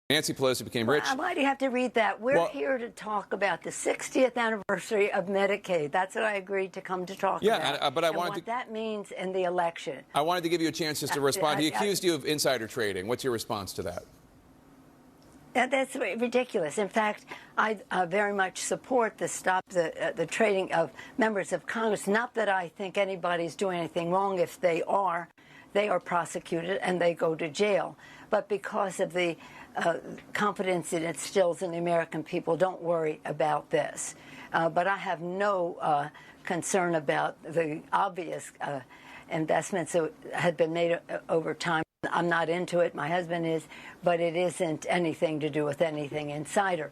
Nancy Pelosi became rich. Why do you have to read that? We're here to talk about the 60th anniversary of Medicaid. That's what I agreed to come to talk about. Yeah, but I wanted what that means in the election. I wanted to give you a chance just to respond. He accused you of insider trading. What's your response to that? That's ridiculous. In fact, I very much support the stop the trading of members of Congress. Not that I think anybody's doing anything wrong. If they are prosecuted and they go to jail. But because of the confidence it instills in the American people, don't worry about this. But I have no concern about the obvious investments that had been made over time. I'm not into it. My husband is, but it isn't anything to do with anything insider.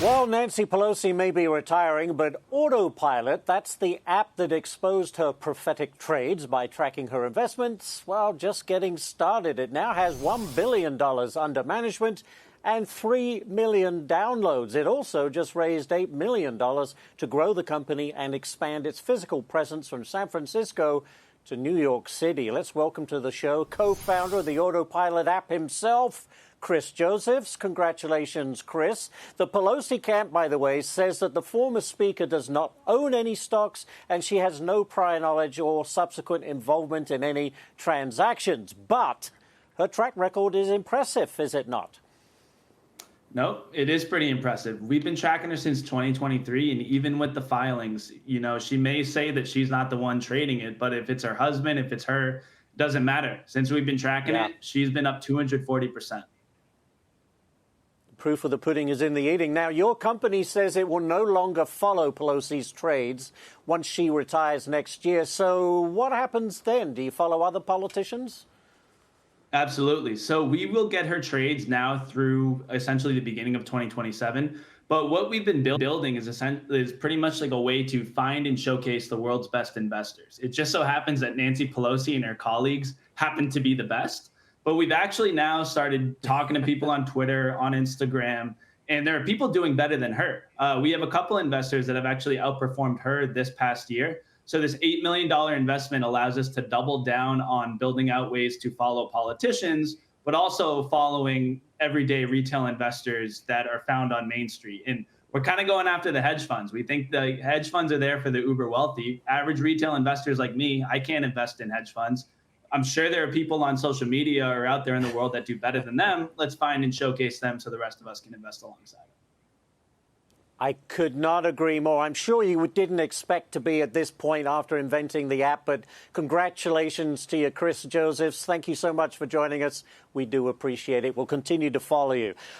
Well, Nancy Pelosi may be retiring, but Autopilot, that's the app that exposed her prophetic trades by tracking her investments, well, just getting started. It now has $1 billion under management and 3 million downloads. It also just raised $8 million to grow the company and expand its physical presence from San Francisco to New York City. Let's welcome to the show co-founder of the Autopilot app himself, Chris Josephs. Congratulations, Chris. The Pelosi camp, by the way, says that the former speaker does not own any stocks and she has no prior knowledge or subsequent involvement in any transactions. But her track record is impressive, is it not? No, it is pretty impressive. We've been tracking her since 2023, and even with the filings, you know, she may say that she's not the one trading it, but if it's her husband, if it's her, doesn't matter. Since we've been tracking it, she's been up 240%. Proof of the pudding is in the eating. Now, your company says it will no longer follow Pelosi's trades once she retires next year. So what happens then? Do you follow other politicians? Absolutely. So we will get her trades now through essentially the beginning of 2027. But what we've been building is pretty much like a way to find and showcase the world's best investors. It just so happens that Nancy Pelosi and her colleagues happen to be the best. But we've actually now started talking to people on Twitter, on Instagram, and there are people doing better than her. We have a couple investors that have actually outperformed her this past year. So this $8 million investment allows us to double down on building out ways to follow politicians, but also following everyday retail investors that are found on Main Street. And we're kind of going after the hedge funds. We think the hedge funds are there for the uber wealthy. Average retail investors like me, I can't invest in hedge funds. I'm sure there are people on social media or out there in the world that do better than them. Let's find and showcase them so the rest of us can invest alongside them. I could not agree more. I'm sure you didn't expect to be at this point after inventing the app, but congratulations to you, Chris Josephs. Thank you so much for joining us. We do appreciate it. We'll continue to follow you.